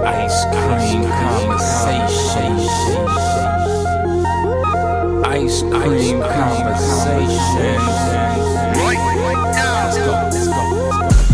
Ice cream conversation. Ice cream conversation. Let's go.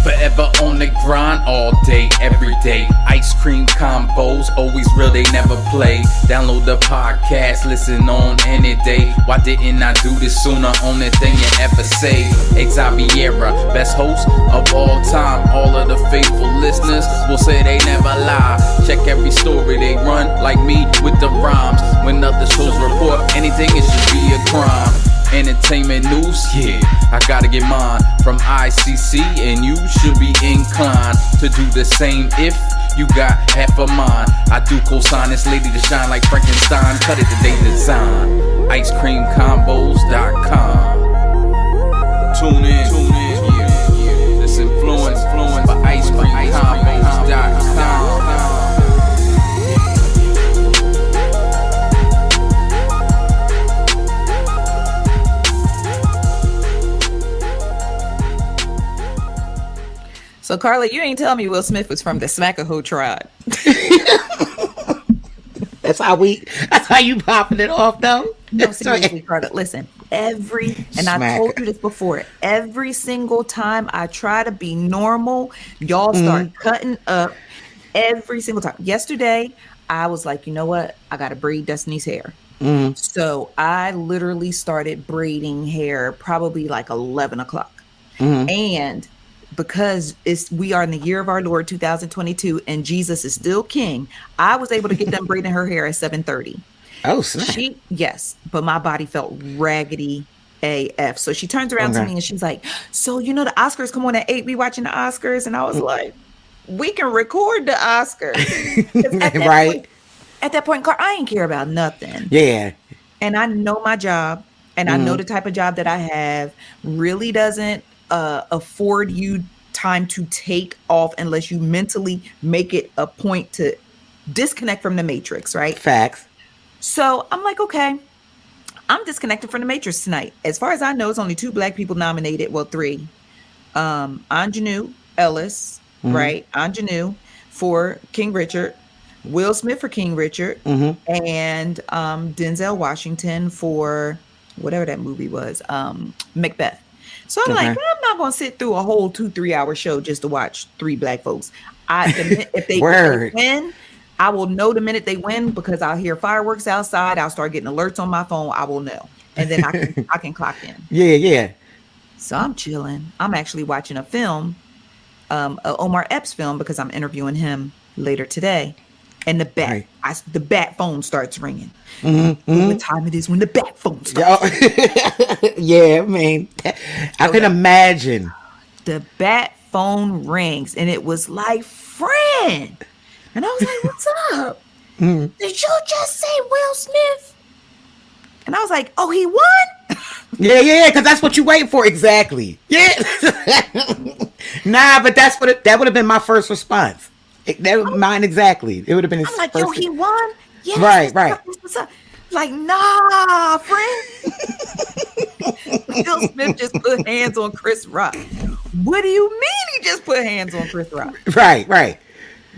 Forever on the grind all day, every day. Ice cream combos, always real, they never play. Download the podcast, listen on any day. Why didn't I do this sooner? Only thing you ever say. Xaviera, best host of all time. All of the faithful listeners will say they never lie. Check every story they run, like me with the rhymes. When other shows report anything, it should be a crime. Entertainment news, yeah, I gotta get mine from ICC, and you should be inclined to do the same if you got half a mind. I do co-sign this lady to shine like Frankenstein. Cut it the day design. IceCreamCombos.com. Tune in, yeah. This influence by IceCreamCombos.com. So, Karla, you ain't tell me Will Smith was from the Smackdown tribe. That's how you popping it off, though. No, seriously, Karla. Listen, I told you this before. Every single time I try to be normal, y'all start cutting up. Every single time. Yesterday, I was like, you know what? I got to braid Destiny's hair. So I literally started braiding hair probably like 11 o'clock. And because we are in the year of our Lord 2022 and Jesus is still king, I was able to get them braiding her hair at 7:30. Oh, snap. Yes, but my body felt raggedy AF. So she turns around to me and she's like, so you know the Oscars come on at 8, we watching the Oscars? And I was like, we can record the Oscars. Right. At that point, I ain't care about nothing. Yeah. And I know my job, and I know the type of job that I have really doesn't afford you time to take off unless you mentally make it a point to disconnect from the matrix, right? Facts. So I'm like, okay, I'm disconnected from the matrix tonight. As far as I know, it's only 2 black people nominated. Well, 3. Anjanou Ellis, right? Anjanou for King Richard, Will Smith for King Richard, and Denzel Washington for whatever that movie was, Macbeth. So I'm like, I'm not going to sit through a whole 2-3 hour show just to watch 3 black folks. If they win, I will know the minute they win because I'll hear fireworks outside. I'll start getting alerts on my phone. I will know. And then I can clock in. Yeah. So I'm chilling. I'm actually watching a film, a Omar Epps film, because I'm interviewing him later today. And the bat phone starts ringing. What time it is when the bat phone starts ringing. Yeah, I mean, I can imagine. The bat phone rings, and it was like, friend. And I was like, what's up? Did you just say Will Smith? And I was like, oh, he won? Yeah, because that's what you waiting for. Exactly. Yeah. Nah, but that would have been my first response. That was mine exactly. It would have been his I'm like, first. yo, he won? Yeah. Right. What's up? Like, nah, friend. Will Smith just put hands on Chris Rock. What do you mean he just put hands on Chris Rock? Right.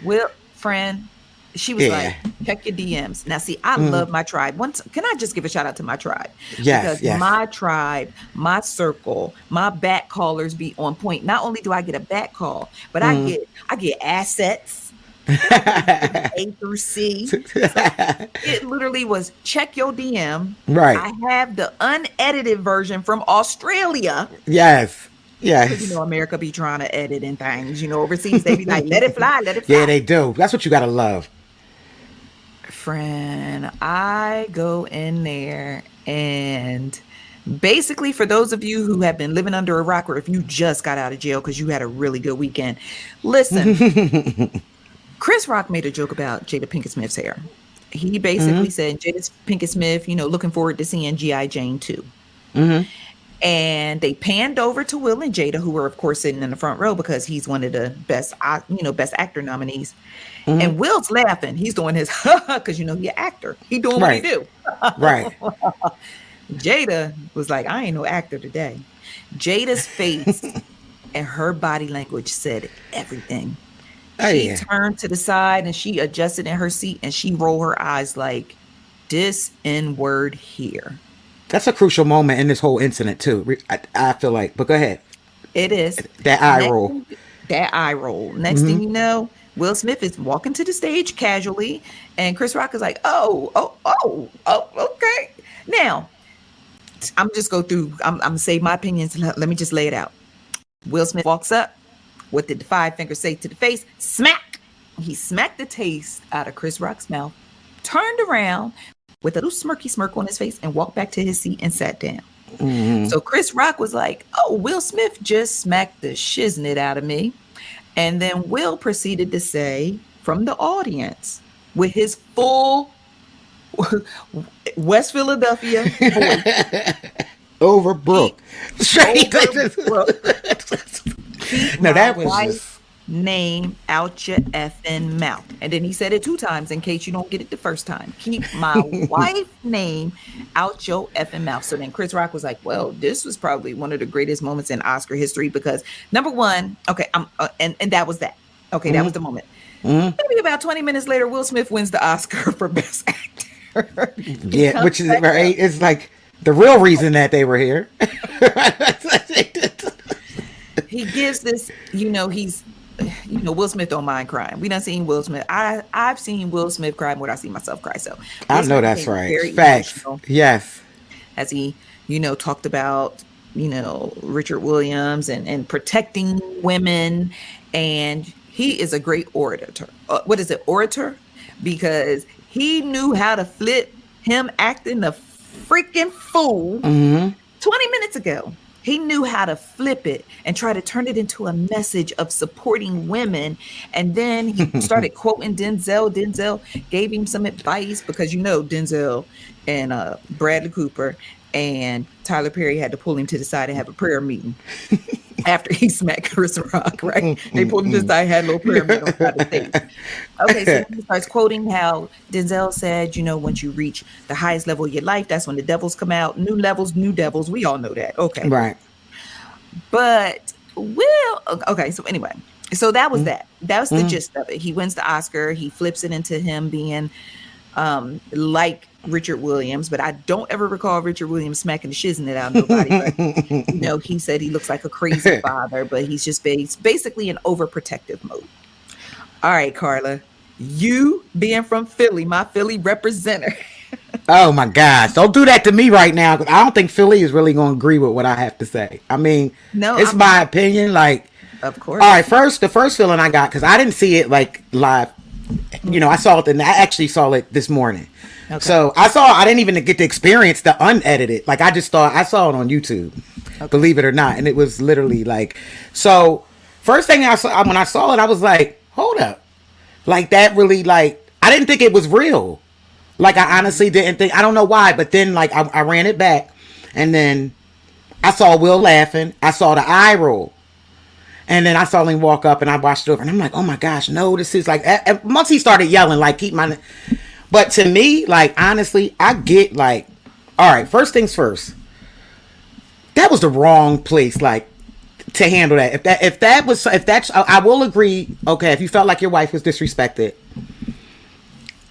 Will, friend, she was like, check your DMs. Now, see, I love my tribe. Can I just give a shout out to my tribe? Yes. Because my tribe, my circle, my back callers be on point. Not only do I get a back call, but I get assets. A through C. It literally was check your DM. Right. I have the unedited version from Australia. Yes. Because, you know, America be trying to edit and things. You know, overseas, they be like, let it fly. Yeah, they do. That's what you got to love. Friend, I go in there and basically, for those of you who have been living under a rock, or if you just got out of jail because you had a really good weekend, listen. Chris Rock made a joke about Jada Pinkett Smith's hair. He basically said, Jada Pinkett Smith, you know, looking forward to seeing G.I. Jane 2. And they panned over to Will and Jada, who were, of course, sitting in the front row because he's one of the best actor nominees. And Will's laughing. He's doing his because, you know, he's an actor. He doing what he do. Right. Jada was like, I ain't no actor today. Jada's face and her body language said everything. Oh, She yeah. turned to the side and she adjusted in her seat and she rolled her eyes like, this N-word here. That's a crucial moment in this whole incident too. I feel like, but go ahead. It is. That eye Next roll. thing- that eye roll. Next thing you know, Will Smith is walking to the stage casually, and Chris Rock is like, oh, okay. Now, I'm just go through. I'm gonna say my opinions. Let me just lay it out. Will Smith walks up. What did the five fingers say to the face? Smack. He smacked the taste out of Chris Rock's mouth, turned around with a little smirky smirk on his face, and walked back to his seat and sat down. So Chris Rock was like, oh, Will Smith just smacked the shiznit out of me. And then Will proceeded to say from the audience with his full West Philadelphia voice. Overbrook. Straight. Keep No, that my was wife's just. name out your effing mouth. And then he said it 2 times in case you don't get it the first time. Keep my wife's name out your effing mouth. So then Chris Rock was like, well, this was probably one of the greatest moments in Oscar history because number one, okay, and that was that. Okay, that was the moment. Maybe about 20 minutes later, Will Smith wins the Oscar for Best Actor. Yeah, which is right. It's like the real reason that they were here. He gives this, Will Smith don't mind crying. We done seen Will Smith. I've seen Will Smith cry more than I see myself cry. So I Will know Smith that's became right. very Facts. emotional Yes. as he, talked about, Richard Williams and protecting women. And he is a great orator. What is it? Orator? Because he knew how to flip him acting the freaking fool 20 minutes ago. He knew how to flip it and try to turn it into a message of supporting women. And then he started quoting Denzel. Denzel gave him some advice because, Denzel and Bradley Cooper and Tyler Perry had to pull him to the side and have a prayer meeting after he smacked Chris Rock, right? They pulled him to the side, had a little prayer meeting on the stage. Okay, so he starts quoting how Denzel said, once you reach the highest level of your life, that's when the devils come out. New levels, new devils. We all know that. Okay. Right. But okay, so anyway, so that was that. That was the gist of it. He wins the Oscar. He flips it into him being like Richard Williams, but I don't ever recall Richard Williams smacking the shiznit out of nobody. But he said he looks like a crazy father, but he's just basically an overprotective mode. All right, Karla, you being from Philly, my Philly representative. Oh my gosh! Don't do that to me right now, because I don't think Philly is really going to agree with what I have to say. I mean, it's my opinion. Like, of course. All right, the first feeling I got, because I didn't see it like live. I saw it, and I actually saw it this morning. Okay. So I didn't even get to experience the unedited. Like, I just thought I saw it on YouTube, believe it or not, and it was literally like. So first thing I saw when I saw it, I was like, hold up, like that really like I didn't think it was real. Like, I honestly didn't think. I don't know why, but then like I ran it back, and then I saw Will laughing. I saw the eye roll. And then I saw him walk up and I watched it over and I'm like, oh my gosh, no, this is like, once he started yelling, like, but to me, like, honestly, I get like, all right, first things first, that was the wrong place, like, to handle that. I will agree. Okay. If you felt like your wife was disrespected,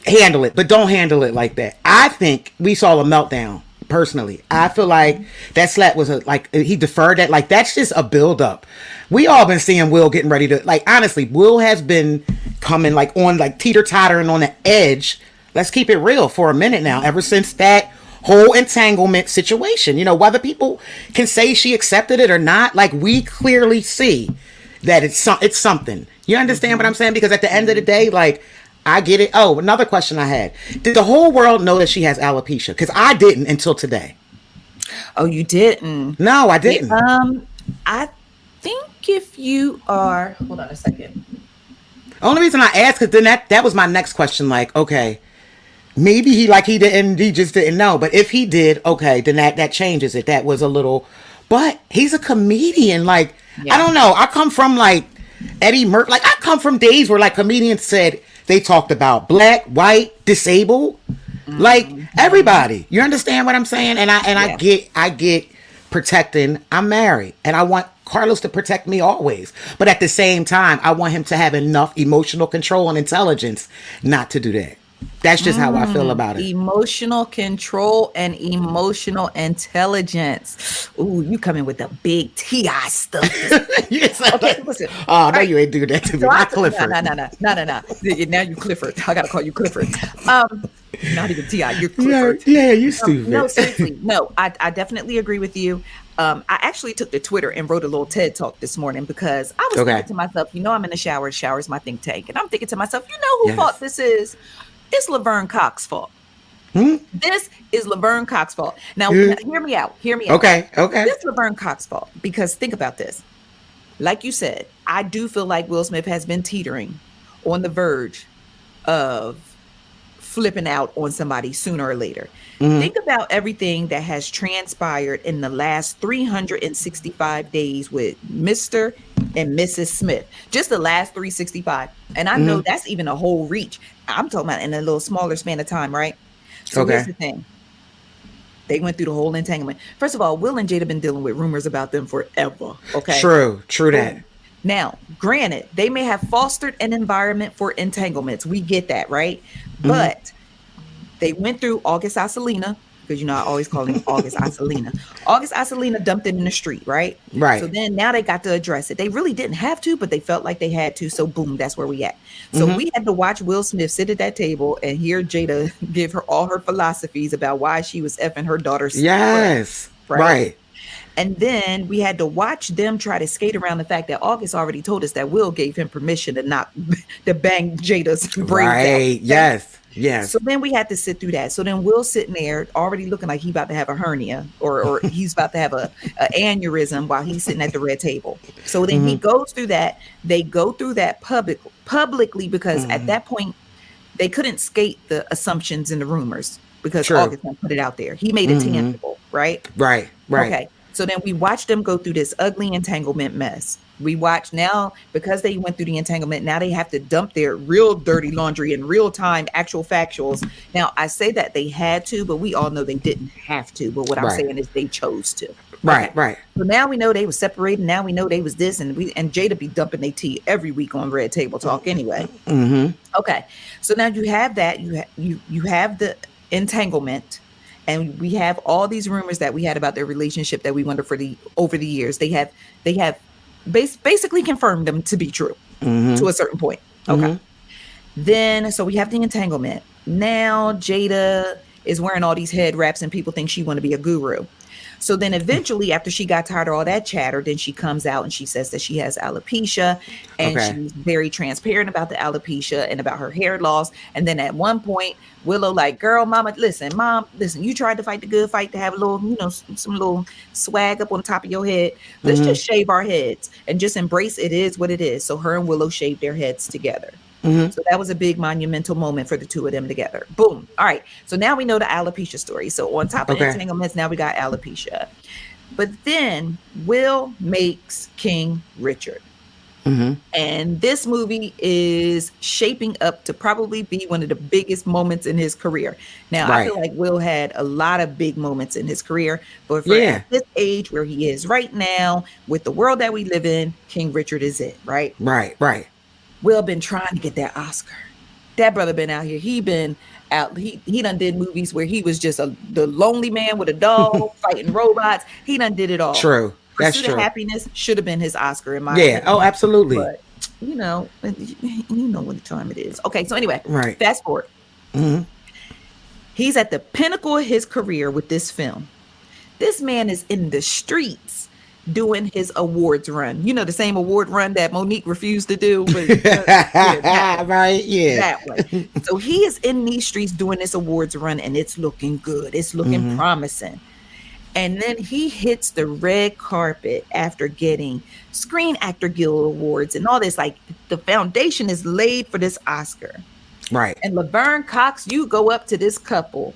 handle it, but don't handle it like that. I think we saw a meltdown. Personally, I feel like that slap was he deferred that. Like, that's just a build up. We all been seeing Will getting ready to, like, honestly, Will has been coming like on like teeter tottering on the edge. Let's keep it real for a minute now. Ever since that whole entanglement situation, whether people can say she accepted it or not, like, we clearly see that it's something. You understand what I'm saying? Because at the end of the day, like, I get it. Oh, another question I had. Did the whole world know that she has alopecia? Because I didn't until today. Oh, you didn't? No, I didn't. I think if you are... Hold on a second. Only reason I asked, because then that was my next question. Like, okay, maybe he just didn't know. But if he did, okay, then that changes it. That was a little... But he's a comedian. Like, yeah. I don't know. I come from, like, Eddie Murphy. Like, I come from days where, like, comedians said... They talked about black, white, disabled, like everybody. You understand what I'm saying? And I get protecting. I'm married, and I want Carlos to protect me always. But at the same time, I want him to have enough emotional control and intelligence not to do that. That's just how I feel about it. Emotional control and emotional intelligence. Ooh, you coming with the big T.I. stuff. Yes, Okay, listen. Oh, no, you ain't do that to me. Not Clifford. No. Now you Clifford. I gotta call you Clifford. Not even T.I. You're Clifford. Yeah, you stupid. No, seriously. No, I definitely agree with you. I actually took to Twitter and wrote a little TED talk this morning because I was thinking to myself, I'm in the shower. The shower is my think tank. And I'm thinking to myself, who fault this is? It's Laverne Cox's fault. This is Laverne Cox's fault. Now, hear me out. Okay. This is Laverne Cox's fault because think about this. Like you said, I do feel like Will Smith has been teetering on the verge of flipping out on somebody sooner or later. Think about everything that has transpired in the last 365 days with Mr. and Mrs. Smith. Just the last 365. And I know that's even a whole reach. I'm talking about in a little smaller span of time, right? So here's the thing. They went through the whole entanglement. First of all, Will and Jada have been dealing with rumors about them forever. Okay. True that. Now, granted, they may have fostered an environment for entanglements. We get that, right? But they went through August Alsina, because I always call him August Alsina. August Alsina dumped it in the street, right? Right. So then now they got to address it. They really didn't have to, but they felt like they had to. So boom, that's where we at. So we had to watch Will Smith sit at that table and hear Jada give her all her philosophies about why she was effing her daughter's Yes. Right. And then we had to watch them try to skate around the fact that August already told us that Will gave him permission to bang Jada's brains out. Right. Yes. So then we had to sit through that. So then Will sitting there already looking like he about to have a hernia or he's about to have a aneurysm while he's sitting at the red table. So then he goes through that. They go through that publicly because at that point they couldn't skate the assumptions and the rumors because August put it out there. He made it tangible, right? Right. Okay. So then we watched them go through this ugly entanglement mess. We watch now because they went through the entanglement. Now they have to dump their real dirty laundry in real time, actual factuals. Now I say that they had to, but we all know they didn't have to. But what I'm saying is they chose to. Right. So now we know they was separated. Now we know they was this, and Jada be dumping their tea every week on Red Table Talk anyway. Okay. So now you have that. You have the entanglement. And we have all these rumors that we had about their relationship that we wonder over the years. They have basically confirmed them to be true to a certain point. Okay. Then, so we have the entanglement. Now Jada is wearing all these head wraps and people think she want to be a guru. So then eventually after she got tired of all that chatter, then she comes out and she says that she has alopecia and she's very transparent about the alopecia and about her hair loss. And then at one point, Willow like, girl, mom, listen, you tried to fight the good fight to have a little, some little swag up on top of your head. Let's just shave our heads and just embrace it is what it is. So her and Willow shaved their heads together. So that was a big monumental moment for the two of them together. Boom. All right. So now we know the alopecia story. So on top of entanglements, now we got alopecia. But then Will makes King Richard. And this movie is shaping up to probably be one of the biggest moments in his career. Now, I feel like Will had a lot of big moments in his career, but for this age where he is right now, with the world that we live in, King Richard is it, right? Right. Will been trying to get that Oscar. That brother been out here. He been out. He done did movies where he was just the lonely man with a dog fighting robots. He done did it all. True. That's Pursuit true. of Happiness should have been his Oscar in my opinion. Oh, absolutely. But you know what the time it is. Okay, so anyway, fast forward. He's at the pinnacle of his career with this film. This man is in the streets doing his awards run. The same award run that Monique refused to do. But, that way. So he is in these streets doing this awards run, and it's looking good. It's looking promising. And then he hits the red carpet after getting Screen Actor Guild Awards and all this. Like, the foundation is laid for this Oscar. Right. And Laverne Cox, you go up to this couple,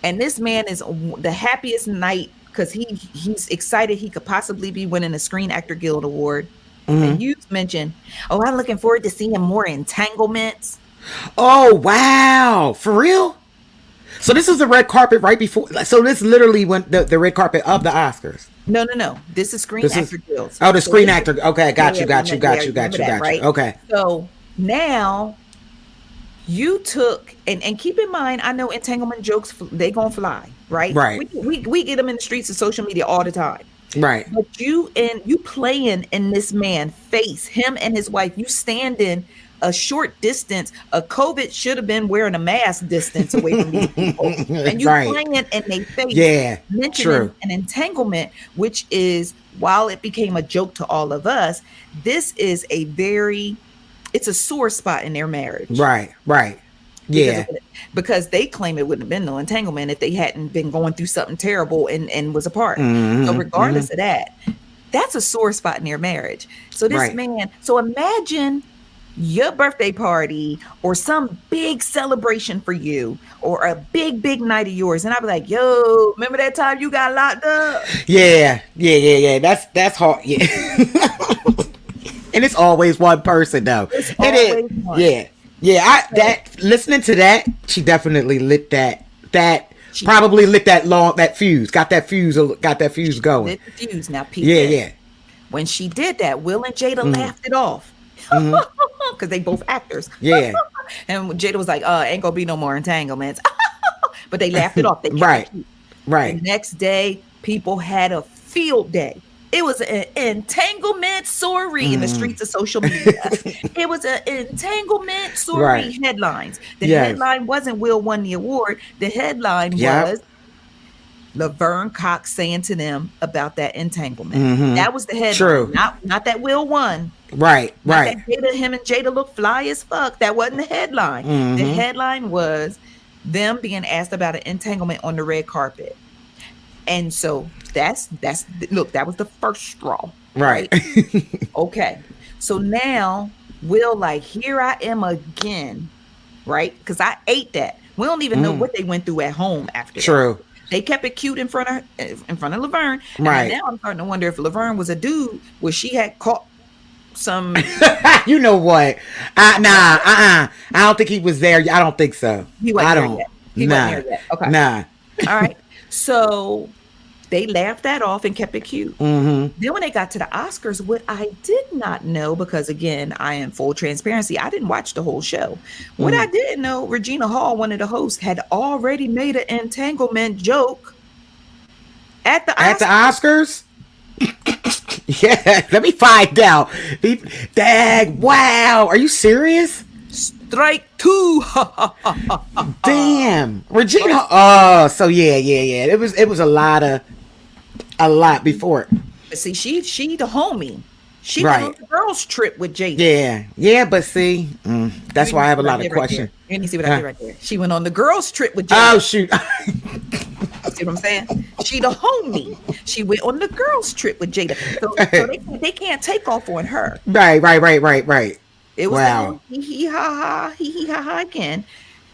and this man is the happiest night because he's excited he could possibly be winning a Screen Actor Guild Award. And you mentioned, I'm looking forward to seeing more entanglements. Oh, wow. For real? So this is the red carpet right before. So this literally went the red carpet of the Oscars. No. This is Screen Actor Guild. Oh, the So Screen this Actor. Okay, got you. remember that, right? Okay. So now you took and keep in mind, I know entanglement jokes they gonna fly, right? Right. We get them in the streets of social media all the time. Right. But you playing in this man face, him and his wife, you standing a short distance. A COVID should have been wearing a mask distance away from these people, and you Right. playing in their face. Yeah, mentioning true. an entanglement, which is, while it became a joke to all of us, this is it's a sore spot in their marriage. Right. Yeah. Because they claim it wouldn't have been no entanglement if they hadn't been going through something terrible and was apart. So regardless of that, that's a sore spot in their marriage. So this man, so imagine your birthday party or some big celebration for you or a big night of yours. And I'll be like, yo, remember that time you got locked up? Yeah. That's hard. Yeah. And it's always one person though. It's always one. Yeah. Listening to that, she definitely lit probably lit that fuse. Got that fuse going. Lit the fuse. Now, people. Yeah. When she did that, Will and Jada laughed it off. Because they both actors. Yeah. And Jada was like, ain't gonna be no more entanglements. But they laughed it off. They Right. The next day, people had a field day. It was an entanglement sorry in the streets of social media. It was an entanglement sorry headlines. The headline wasn't Will won the award. The headline was Laverne Cox saying to them about that entanglement. That was the headline. True. Not that Will won. Right. That him and Jada look fly as fuck. That wasn't the headline. The headline was them being asked about an entanglement on the red carpet. And so that was the first straw. Right. Okay. So now Will like, here I am again. Right? Because I ate that. We don't even know what they went through at home after that. They kept it cute in front of Laverne. And now I'm starting to wonder if Laverne was a dude where she had caught some. You know what? I don't think he was there. I don't think so. He wasn't there yet. Okay. Nah. All right. So they laughed that off and kept it cute. Then when they got to the Oscars, what I did not know, because again, I am full transparency, I didn't watch the whole show. What I didn't know, Regina Hall, one of the hosts, had already made an entanglement joke at the Oscars. Yeah, let me find out. Dang, wow. Are you serious? Strike two. Damn. Regina. Oh, so yeah. It was a lot before it. But see, she the homie. She went on the girls trip with Jada. Yeah, but see, that's why I have a lot of questions. Let me see what I did right there. She went on the girls trip with Jada. Oh shoot. See what I'm saying? She the homie. She went on the girls trip with Jada. So they can't take off on her. Right. It was wow. Hee ha ha again.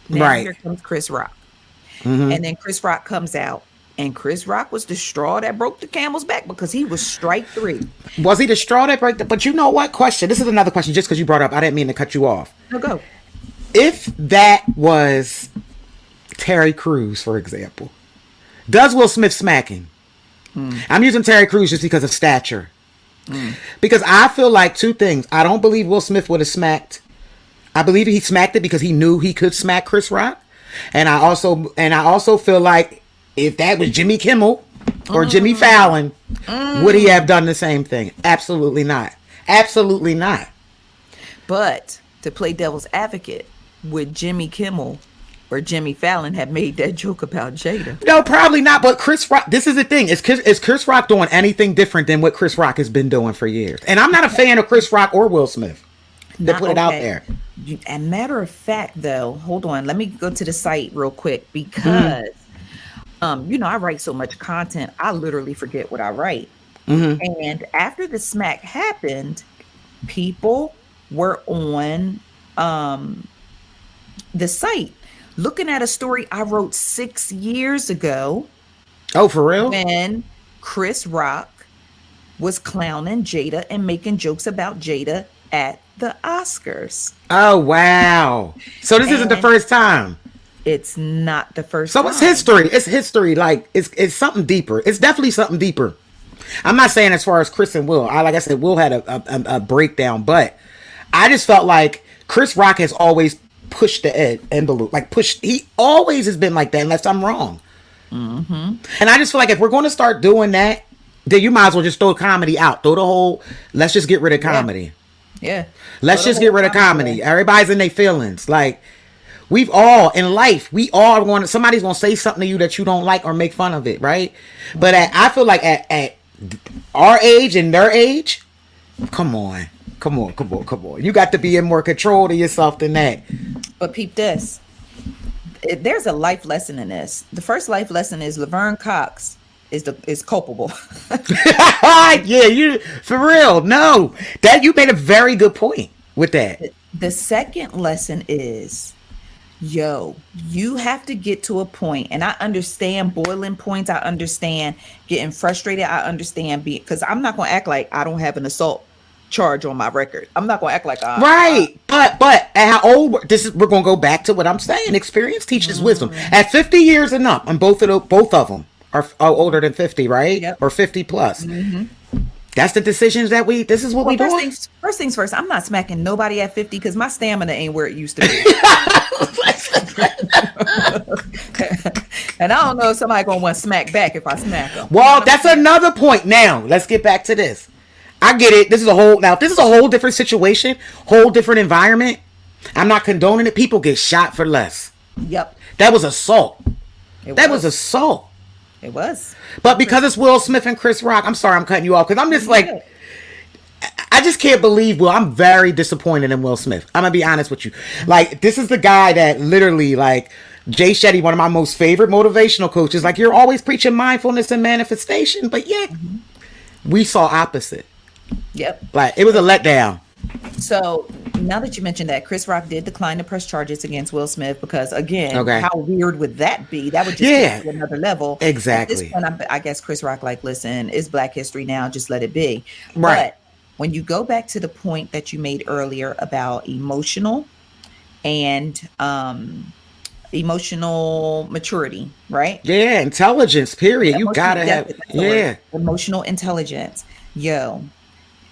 Now here comes Chris Rock. And then Chris Rock comes out. And Chris Rock was the straw that broke the camel's back because he was strike three. Was he the straw that broke but you know what? Question. This is another question just because you brought up. I didn't mean to cut you off. No, go. If that was Terry Crews, for example, does Will Smith smack him? I'm using Terry Crews just because of stature. Because I feel like two things. I don't believe Will Smith would have smacked. I believe he smacked it because he knew he could smack Chris Rock. And I also feel like if that was Jimmy Kimmel or Jimmy Fallon, would he have done the same thing? Absolutely not. Absolutely not. But to play devil's advocate, would Jimmy Kimmel or Jimmy Fallon have made that joke about Jada? No, probably not. But Chris Rock, this is the thing. Is Chris Rock doing anything different than what Chris Rock has been doing for years? And I'm not a fan of Chris Rock or Will Smith. To put it out there. And matter of fact, though, hold on. Let me go to the site real quick because, I write so much content, I literally forget what I write. And after the smack happened, people were on the site looking at a story I wrote 6 years ago. Oh, for real? When Chris Rock was clowning Jada and making jokes about Jada at the Oscars. Oh, wow. So this isn't the first time. It's not the first time. So it's history. It's history. Like, it's something deeper. It's definitely something deeper. I'm not saying as far as Chris and Will. Like I said, Will had a breakdown, but I just felt like Chris Rock has always pushed the envelope. Like he always has been like that, unless I'm wrong. Mm-hmm. And I just feel like if we're going to start doing that, then you might as well just throw comedy out. Throw the whole, let's just get rid of comedy. Yeah. Let's just get rid of comedy. Everybody's in their feelings. Like, we've all, in life, somebody's going to say something to you that you don't like or make fun of it, right? But I feel like at our age and their age, come on. You got to be in more control of yourself than that. But peep this. There's a life lesson in this. The first life lesson is Laverne Cox is culpable. Yeah, you for real. No, that you made a very good point with that. The second lesson is, you have to get to a point, and I understand boiling points. I understand getting frustrated. I understand because I'm not going to act like I don't have an assault charge on my record. I'm not going to act like but at how old we're going to go back to what I'm saying. Experience teaches wisdom. At 50 years and up, and both of them are older than 50, right? Yep. Or 50 plus. That's the decisions that this is what we do. First things first, I'm not smacking nobody at 50 because my stamina ain't where it used to be. And I don't know if somebody gonna want to smack back if I smack them. Well, that's another point. Now let's get back to this. I get it. This is a whole different situation, whole different environment. I'm not condoning it. People get shot for less. Yep. That was assault. That was assault. It was. But because it's Will Smith and Chris Rock, I'm sorry I'm cutting you off because I'm just like, I just can't believe I'm very disappointed in Will Smith. I'm going to be honest with you. Like, this is the guy that literally, like, Jay Shetty, one of my most favorite motivational coaches, like, you're always preaching mindfulness and manifestation, but yet we saw opposite. Yep. Like, it was a letdown. So now that you mentioned that, Chris Rock did decline to press charges against Will Smith because, again, how weird would that be? That would just take it to another level. Exactly. At this point, I guess Chris Rock, like, listen, it's Black History now. Just let it be. Right. But when you go back to the point that you made earlier about emotional maturity, right? Yeah, intelligence, period. You gotta have, emotional intelligence.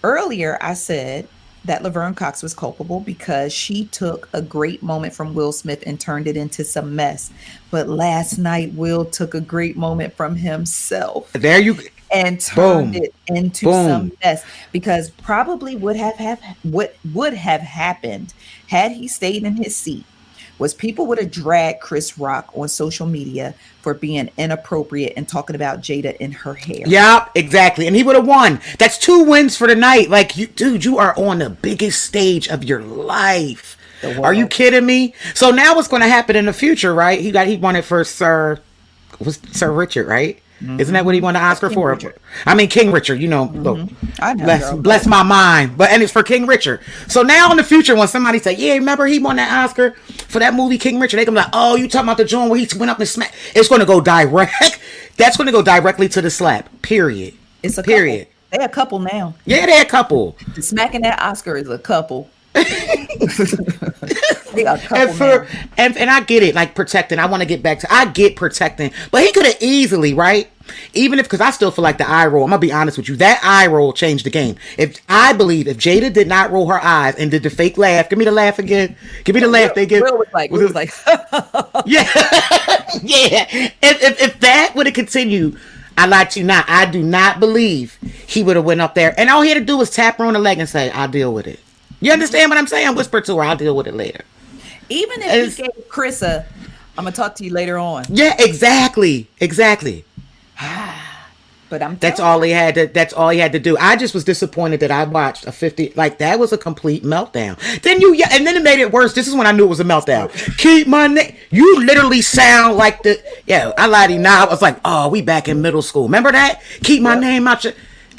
Earlier I said that Laverne Cox was culpable because she took a great moment from Will Smith and turned it into some mess. But last night, Will took a great moment from himself. There you go. And turned it into some mess, because probably what would have happened had he stayed in his seat was people would have dragged Chris Rock on social media for being inappropriate and talking about Jada in her hair. Yeah, exactly. And he would have won. That's 2 wins for the night. Like, you are on the biggest stage of your life. Are you kidding me? So now what's going to happen in the future, right? He won it for Sir Richard, right? Mm-hmm. Isn't that what he won the Oscar for? Richard. I mean, King Richard, look, I know, bless my mind. And it's for King Richard. So now in the future, when somebody say, yeah, remember he won that Oscar for that movie King Richard, they can be like, oh, you talking about the joint where he went up and smacked? It's going to go that's going to go directly to the slap, period. It's a period. Couple. They're a couple now. Yeah, they're a couple. Smacking that Oscar is a couple. And I get it, like protecting. I want to get back to, I get protecting, but he could have easily, right? Even because I still feel like the eye roll, I'm gonna be honest with you, that eye roll changed the game. I believe if Jada did not roll her eyes and did the fake laugh, give me the laugh again, give me the laugh they give. Will was like yeah, yeah. If that would have continued, I lied to you not. I do not believe he would have went up there, and all he had to do was tap her on the leg and say, "I'll deal with it." You understand what I'm saying? Whisper to her, "I'll deal with it later." Even if he gave Chris I'm gonna talk to you later on. Yeah, exactly. But that's all he had to do. I just was disappointed that I watched a 50, like that was a complete meltdown. Then it made it worse. This is when I knew it was a meltdown. Keep my name. You literally sound like I lied to you now. I was like, oh, we back in middle school. Remember that? Keep my name out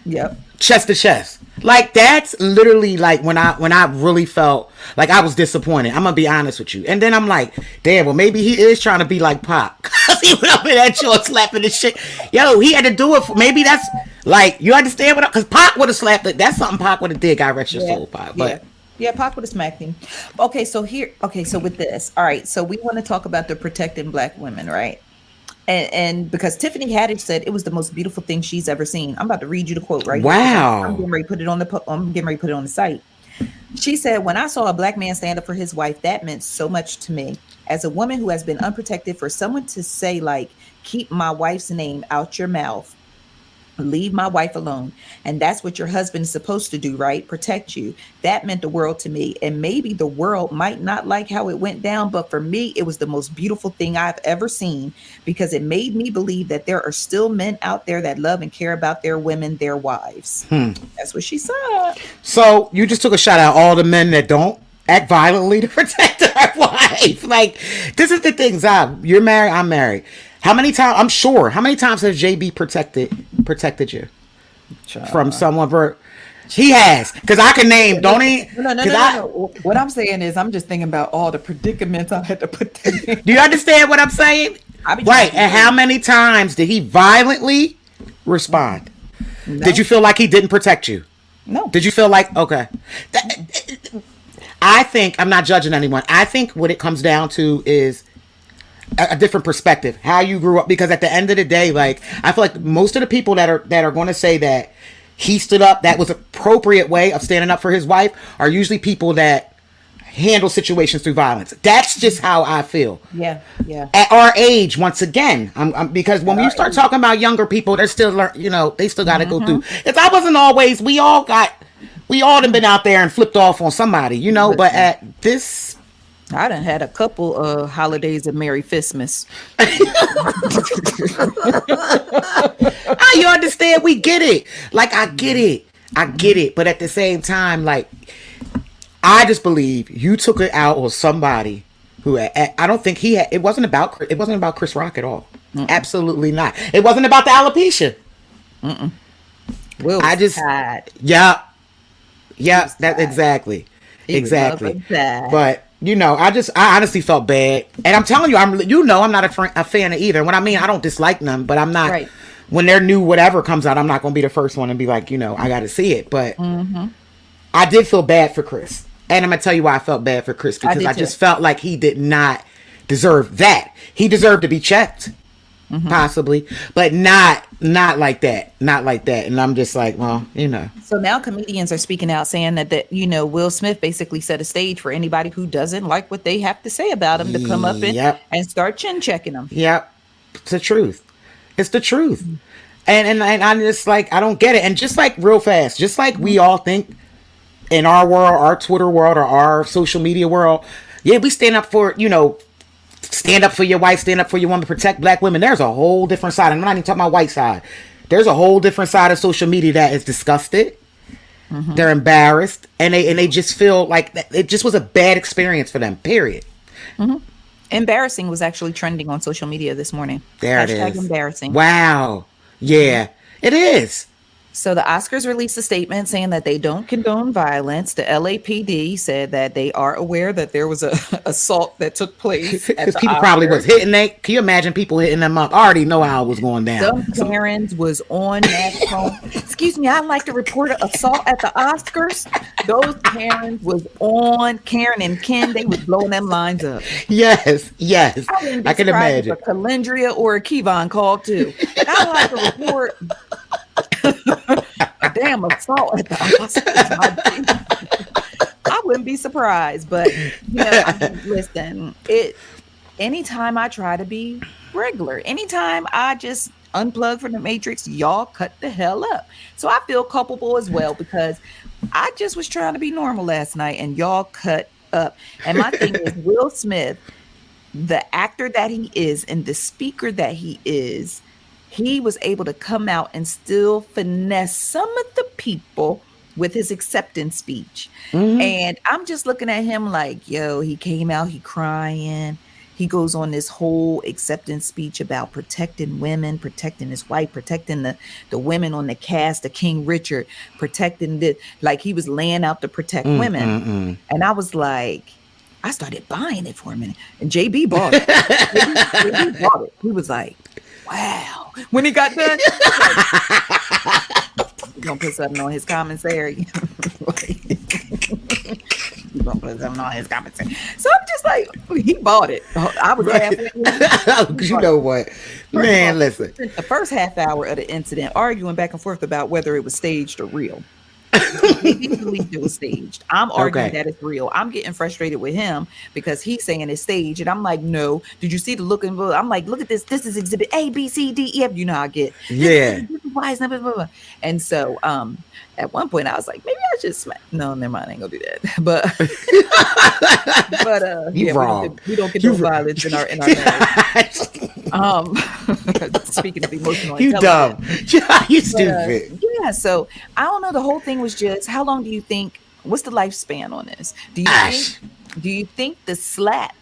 your chest to chest. Like that's literally like when I really felt like I was disappointed. I'm gonna be honest with you. And then I'm like, damn, well maybe he is trying to be like Pac, cause he went up in that joint slapping the shit. Yo, he had to do it. Maybe that's like, you understand what? Cause Pac would have slapped it. That's something Pac would have did. God rest your soul, Pac. But yeah, Pac would have smacked him. So with this, all right. So we want to talk about the protecting Black women, right? And because Tiffany Haddish said it was the most beautiful thing she's ever seen. I'm about to read you the quote right Wow. here. I'm getting ready to put it on I'm getting ready to put it on the site. She said, when I saw a black man stand up for his wife, that meant so much to me. As a woman who has been unprotected, for someone to say, like, keep my wife's name out your mouth, leave my wife alone. And that's what your husband is supposed to do, right? Protect you. That meant the world to me. And maybe the world might not like how it went down, but for me, it was the most beautiful thing I've ever seen, because it made me believe that there are still men out there that love and care about their women, their wives. That's what she said. So you just took a shot at all the men that don't act violently to protect their wife. Like, this is the thing, Zab. You're married, I'm married. How many times, I'm sure, how many times has JB protected you from someone? He has, because I can name, don't he? No. What I'm saying is, I'm just thinking about all the predicaments I had to put them in. Do you understand what I'm saying? Right. And how many times did he violently respond? No. Did you feel like he didn't protect you? No. Did you feel like, okay. I think, I'm not judging anyone. I think what it comes down to is a different perspective, how you grew up, because at the end of the day, like, I feel like most of the people that are going to say that he stood up, that was an appropriate way of standing up for his wife, are usually people that handle situations through violence. That's just how I feel. Yeah. At our age, once again, because when you start talking about younger people, they're still, they still got to go through. If I wasn't always, we all done been out there and flipped off on somebody, but at this. I done had a couple of holidays of Merry Fistmas. You understand? We get it. Like, I get it. But at the same time, like, I just believe you took it out on somebody who I don't think he had. It wasn't about Chris Rock at all. Absolutely not. It wasn't about the alopecia. Will I just sad. Yeah. That exactly. But I honestly felt bad, and I'm telling you, I'm not a fan of either. What I mean, I don't dislike them, but I'm not. Right. When their new whatever comes out, I'm not going to be the first one and be like, I got to see it. But I did feel bad for Chris, and I'm gonna tell you why I felt bad for Chris, because I just felt like he did not deserve that. He deserved to be checked, possibly, but not like that, And I'm just like, well, So now comedians are speaking out saying that Will Smith basically set a stage for anybody who doesn't like what they have to say about him to come up and start chin checking them. Yep, it's the truth. And I'm just like, I don't get it. And just like real fast, just like we all think in our world, our Twitter world, or our social media world, we stand up for stand up for your wife, stand up for your woman, protect black women. There's a whole different side. I'm not even talking about white side. There's a whole different side of social media that is disgusted. They're embarrassed, and they just feel like it just was a bad experience for them, period. Embarrassing was actually trending on social media this morning. There it is. Embarrassing. Wow. Yeah, it is. So the Oscars released a statement saying that they don't condone violence. The LAPD said that they are aware that there was a assault that took place. Because people probably was hitting they. Can you imagine people hitting them up? I already know how it was going down. Some Karens was on that phone. Excuse me, I'd like to report an assault at the Oscars. Those Karens was on. Karen and Ken, they was blowing them lines up. Yes. I can imagine. A Calendria or a Kevon called too. I'd like to report a damn assault at the Oscars. I wouldn't be surprised, but listen, anytime I try to be regular, anytime I just unplug from the matrix, y'all cut the hell up. So I feel culpable as well, because I just was trying to be normal last night and y'all cut up. And my thing is, Will Smith, the actor that he is and the speaker that he is, he was able to come out and still finesse some of the people with his acceptance speech. And I'm just looking at him like, he came out, he crying. He goes on this whole acceptance speech about protecting women, protecting his wife, protecting the women on the cast of King Richard, protecting like he was laying out to protect women. And I was like, I started buying it for a minute. And JB bought it. JB bought it. He was like, wow. When he got done, he's gonna put something on his commentary. keep on putting something on his compensation. So I'm just like, he bought it. I was laughing. You know what, man? Listen, the first half hour of the incident, arguing back and forth about whether it was staged or real. He believed it was staged. I'm arguing that it's real. I'm getting frustrated with him because he's saying it's staged, and I'm like, no. Did you see the look? I'm like, look at this. This is exhibit A, B, C, D, E, F. You know how I get. Yeah. This is why it's not blah, blah, blah. And so, at one point, I was like, maybe I should smack. No, never mind. I ain't gonna do that. But, you wrong. We don't get no violence in our marriage. Speaking of emotional, you dumb. You stupid. Yeah. So I don't know. The whole thing was just, how long do you think? What's the lifespan on this? Do you think the slap?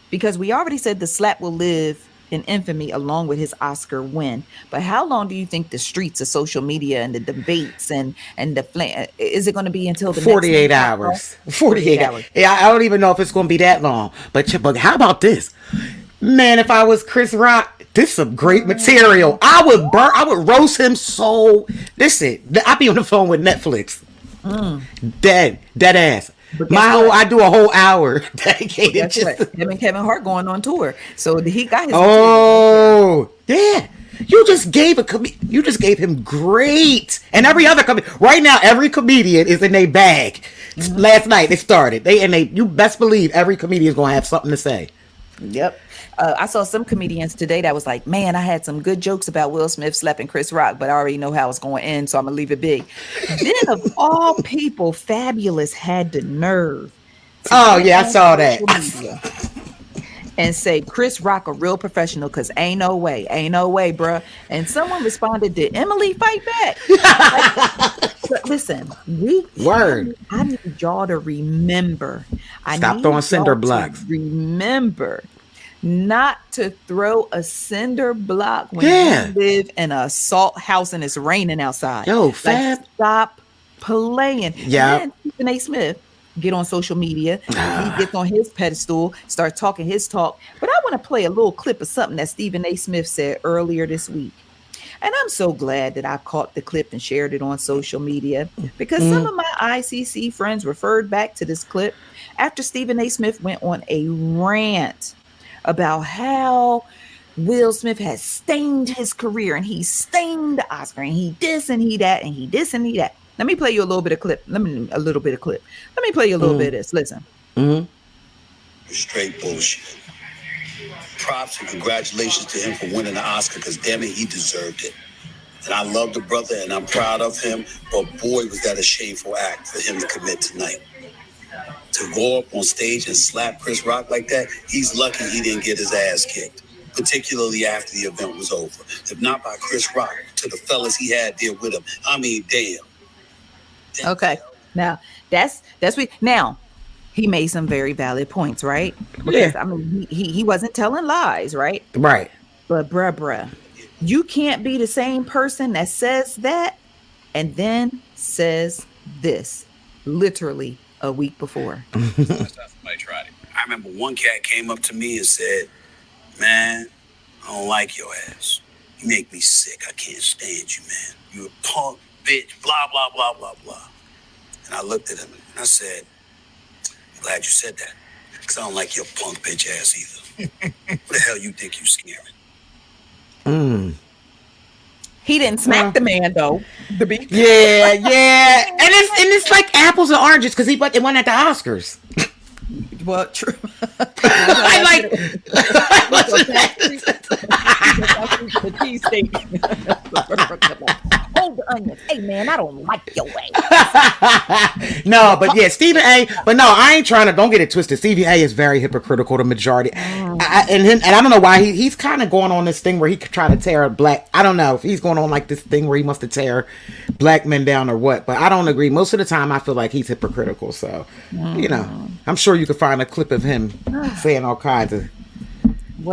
Because we already said the slap will live in infamy along with his Oscar win. But how long do you think the streets of social media and the debates and the is it going to be until the 48 hours? 48 hours. Yeah, I don't even know if it's going to be that long. But how about this? Man, if I was Chris Rock, this is some great material. I would roast him so. Listen, I'd be on the phone with Netflix. Dead ass. I do a whole hour dedicated to him and Kevin Hart going on tour. So he got his. Oh, yeah. You just gave him great, and every other right now, every comedian is in their bag. Last night they started. You best believe every comedian is gonna have something to say. Yep. I saw some comedians today that was like, man, I had some good jokes about Will Smith slapping Chris Rock, but I already know how it's going to end, so I'm going to leave it big. Then, of all people, Fabulous had the nerve. Oh, yeah, I saw that. And say, Chris Rock a real professional, because ain't no way, bruh. And someone responded, did Emily fight back? But listen, I need y'all to remember. Stop throwing cinder blocks. Remember not to throw a cinder block when you live in a salt house and it's raining outside. Yo, Fab. Stop playing. Yeah. And then Stephen A. Smith get on social media. He gets on his pedestal, start talking his talk. But I want to play a little clip of something that Stephen A. Smith said earlier this week. And I'm so glad that I caught the clip and shared it on social media, because some of my ICC friends referred back to this clip after Stephen A. Smith went on a rant about how Will Smith has stained his career and he stained the Oscar and he this and he that and he this and he that. Let me play you a little bit of clip. Let me play you a little bit of this. Listen. Straight bullshit. Props and congratulations to him for winning the Oscar, because damn it, he deserved it. And I love the brother and I'm proud of him, but boy, was that a shameful act for him to commit tonight. To go up on stage and slap Chris Rock like that, he's lucky he didn't get his ass kicked, particularly after the event was over. If not by Chris Rock, to the fellas he had there with him. I mean, damn. Okay, now that's now he made some very valid points, right? Because I mean, he wasn't telling lies, right? Right. But bruh, you can't be the same person that says that and then says this literally a week before. I remember one cat came up to me and said, man, I don't like your ass. You make me sick. I can't stand you, man. You a punk bitch, blah, blah, blah, blah, blah. And I looked at him and I said, I'm glad you said that, because I don't like your punk bitch ass either. What the hell you think you scaring? He didn't smack the man though. Yeah. And it's like apples and oranges, because it won at the Oscars. Well, true. I like the cheesesteak. Hold the onions. Hey man, I don't like your way. No, but yeah, Stephen A. But no, I ain't trying to. Don't get it twisted. Stephen A. is very hypocritical. The majority, and I don't know why he's kind of going on this thing where he could try to tear a black. I don't know if he's going on like this thing where he must tear black men down or what. But I don't agree. Most of the time, I feel like he's hypocritical. So you know, I'm sure you could find a clip of him saying all kinds of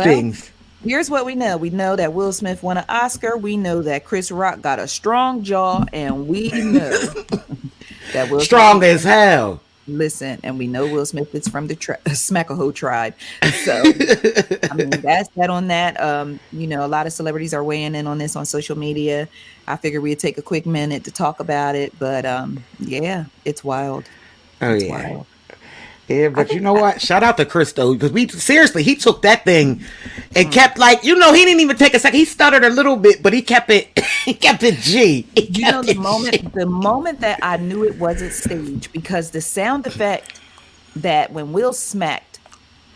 things. Here's what we know. We know that Will Smith won an Oscar. We know that Chris Rock got a strong jaw, and we know that Will strong Smith, as hell. Listen, and we know Will Smith is from the Smackahoe tribe. So I mean, that's that on that. You know, a lot of celebrities are weighing in on this on social media. I figured we'd take a quick minute to talk about it, but yeah, it's wild. Oh it's yeah. Wild. Yeah, but you know what? Shout out to Chris though, because he took that thing and kept like, he didn't even take a second. He stuttered a little bit, but he kept it G. The moment that I knew it wasn't staged, because the sound effect that when Will smacked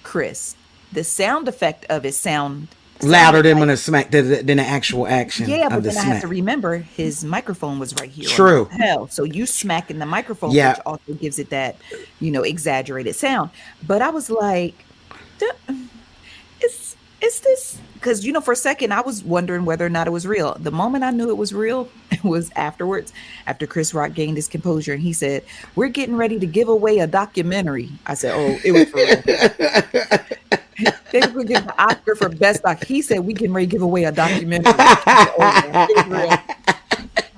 Chris, the sound effect of it sounded louder than when than the actual action. Yeah, but of the then I smack. have to remember his microphone was right here. True. Hell, so you smacking the microphone, Yeah. which also gives it that, exaggerated sound. But I was like, is this? Because for a second I was wondering whether or not it was real. The moment I knew it was real, it was afterwards, after Chris Rock gained his composure and he said, "We're getting ready to give away a documentary." I said, "Oh, it was for real." They were going to give the Oscar for best doc. He said, "We getting ready to give away a documentary."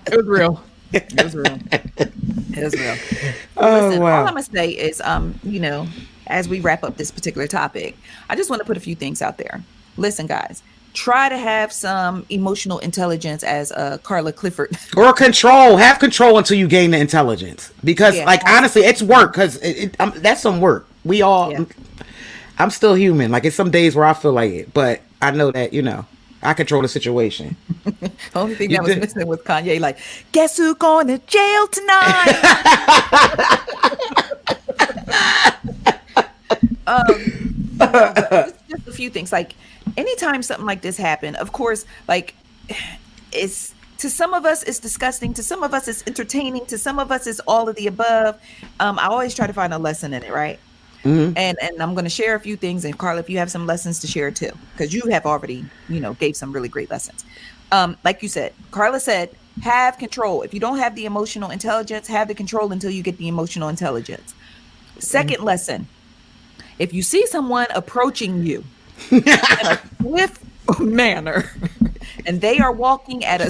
It was real. It was real. It was real. Listen, wow. all I'm gonna say is, as we wrap up this particular topic, I just want to put a few things out there. Listen, guys, try to have some emotional intelligence, as Karla Clifford. Or control. Have control until you gain the intelligence. Because, honestly, it's work. Because that's some work. We all... Yeah. I'm still human. Like, it's some days where I feel like it. But I know that, I control the situation. The only thing that was missing was Kanye, like, guess who's going to jail tonight? Just a few things. Like, anytime something like this happen, of course, like, it's, to some of us it's disgusting, to some of us it's entertaining, to some of us it's all of the above. I always try to find a lesson in it, right? Mm-hmm. And I'm going to share a few things, and Karla, if you have some lessons to share too, because you have already gave some really great lessons. Like you said, Karla said, have control. If you don't have the emotional intelligence, have the control until you get the emotional intelligence. Second lesson, if you see someone approaching you in a swift manner and they are walking at a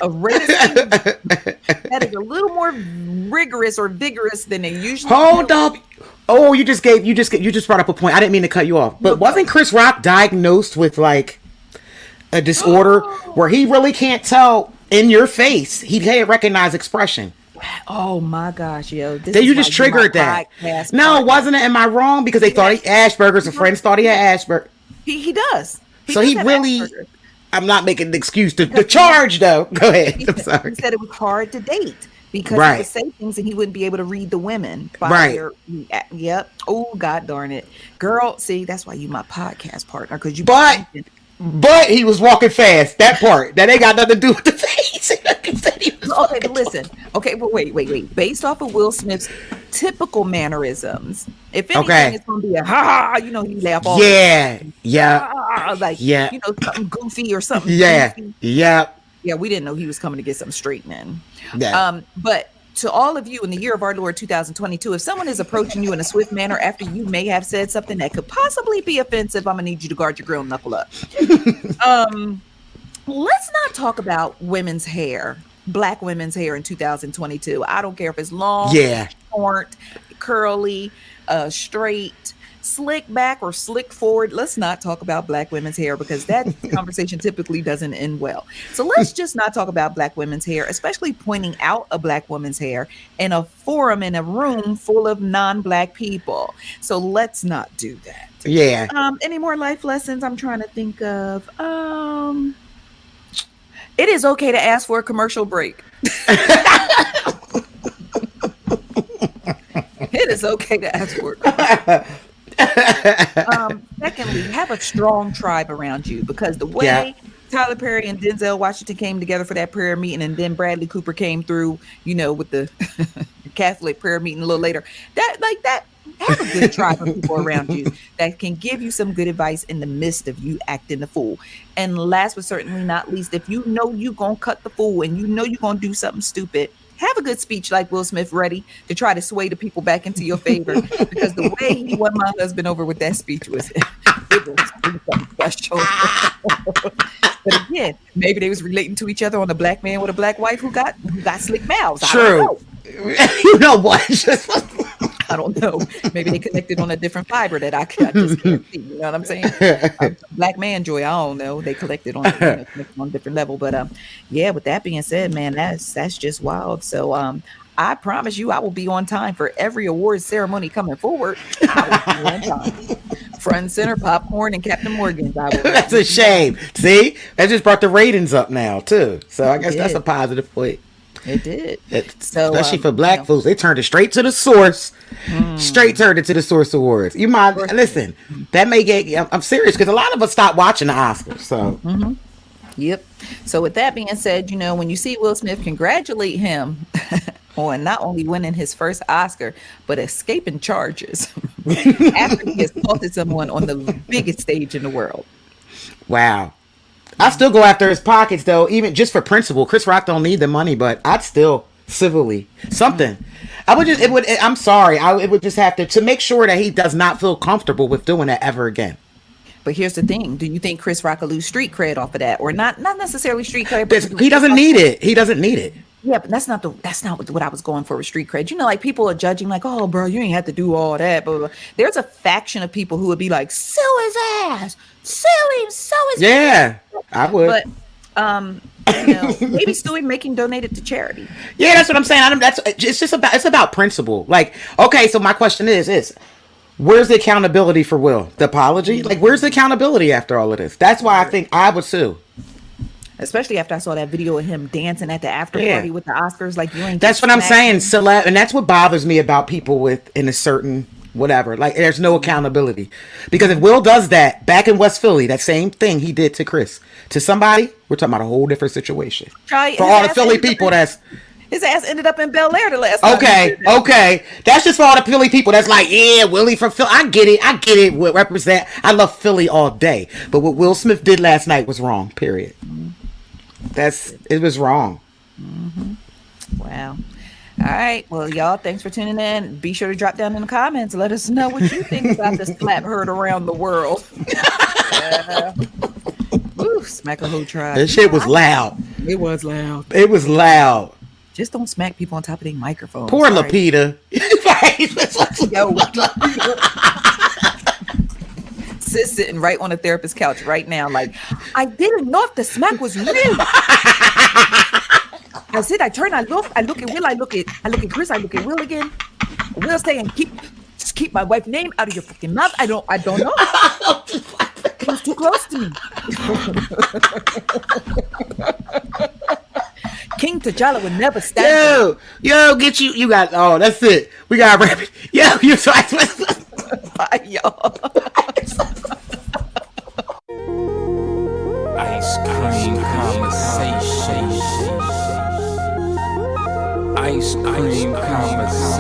rate of speed that is a little more rigorous or vigorous than they usually Hold up. Oh, you just brought up a point. I didn't mean to cut you off. But wasn't Chris Rock diagnosed with like a disorder where he really can't tell in your face? He can't recognize expression. Oh my gosh, yo. You just triggered that. No, wasn't it? Am I wrong? Because they thought he Asperger's. Some friends thought he had Asperger's. He does. So he really... Asperger's. I'm not making an excuse to charge, though. Go ahead. I'm sorry. He said it was hard to date because he would say things and he wouldn't be able to read the women. Yep. Oh, God darn it. Girl, see, that's why you my podcast partner. Because you... But he was walking fast. That part. That ain't got nothing to do with the face. Okay, but listen. Okay, but wait. Based off of Will Smith's typical mannerisms, if anything, it's going to be a ha, he laugh all something goofy or something. Goofy. Yeah, we didn't know he was coming to get something straightening. Yeah. But to all of you in the year of our Lord 2022, if someone is approaching you in a swift manner after you may have said something that could possibly be offensive, I'm gonna need you to guard your grill and knuckle up. Let's not talk about women's hair, Black women's hair in 2022. I don't care if it's long, short, curly, straight, slick back or slick forward. Let's not talk about Black women's hair because that conversation typically doesn't end well. So let's just not talk about Black women's hair, especially pointing out a Black woman's hair in a forum, in a room full of non-Black people. So let's not do that. Yeah. Any more life lessons I'm trying to think of? It is okay to ask for a commercial break. It is okay to ask for it. Secondly, have a strong tribe around you, because the way Tyler Perry and Denzel Washington came together for that prayer meeting, and then Bradley Cooper came through, with the Catholic prayer meeting a little later, that have a good tribe of people around you that can give you some good advice in the midst of you acting the fool. And last but certainly not least, if you know you're gonna cut the fool and you know you're gonna do something stupid, have a good speech like Will Smith ready to try to sway the people back into your favor, because the way he won my husband over with that speech was something special. But again, maybe they was relating to each other on a Black man with a Black wife who got slick mouths. True. You know what? I don't know. Maybe they connected on a different fiber that I just can't see. You know what I'm saying? Black man joy, I don't know. They collected on a different level. But with that being said, man, that's just wild. So I promise you, I will be on time for every awards ceremony coming forward. I will be on time. Front and center, popcorn and Captain Morgan's. That's a shame. See, that just brought the ratings up now too. So I guess that's a positive point. It did. So, especially for black folks, they turned it straight to the source. Straight turned it to the Source Awards. You might listen. That may get. I'm serious because a lot of us stopped watching the Oscars. So. Yep. So with that being said, when you see Will Smith, congratulate him on not only winning his first Oscar, but escaping charges after he assaulted someone on the biggest stage in the world. Wow. I still go after his pockets though, even just for principle. Chris Rock don't need the money, but I'd still civilly something. I'm sorry. It would just have to make sure that he does not feel comfortable with doing that ever again. But here's the thing: do you think Chris Rock will lose street cred off of that, or not? Not necessarily street cred. But he doesn't need it. He doesn't need it. Yeah, but that's not what I was going for with street cred. Like people are judging, like, oh, bro, you ain't have to do all that. But there's a faction of people who would be like, sue his ass, sue him, sue his ass. Yeah, I would. But maybe sue him, make him donate it to charity. Yeah, that's what I'm saying. It's about principle. Like, okay, so my question is. Where's the accountability for Will? The apology? Like, where's the accountability after all of this? That's why I think I would sue. Especially after I saw that video of him dancing at the after party with the Oscars. Like, you ain't. That's what I'm saying. And that's what bothers me about people in a certain whatever. Like, there's no accountability. Because if Will does that back in West Philly, that same thing he did to Chris, to somebody, we're talking about a whole different situation. For all the Philly people his ass ended up in Bel Air the last time. Okay. That's just for all the Philly people that's like, yeah, Willie from Philly. I get it. What represent. I love Philly all day. But what Will Smith did last night was wrong, period. It was wrong. Wow. All right. Well, y'all, thanks for tuning in. Be sure to drop down in the comments. Let us know what you think about this slap heard around the world. Woo, smack a whole tribe. That shit was loud. It was loud. It was loud. Just don't smack people on top of their microphones. Poor Lapita. Yo, Sis sitting right on the therapist's couch right now, like, I didn't know if the smack was real. I said, I look at Will, I look at Chris, I look at Will again. Will saying, keep my wife's name out of your fucking mouth. I don't know. It was too close to me. King T'Challa would never stand. Yo, get you. You got. Oh, that's it. We got rabbit. Yo, you. Bye, y'all. Ice cream conversation. Ice cream conversation.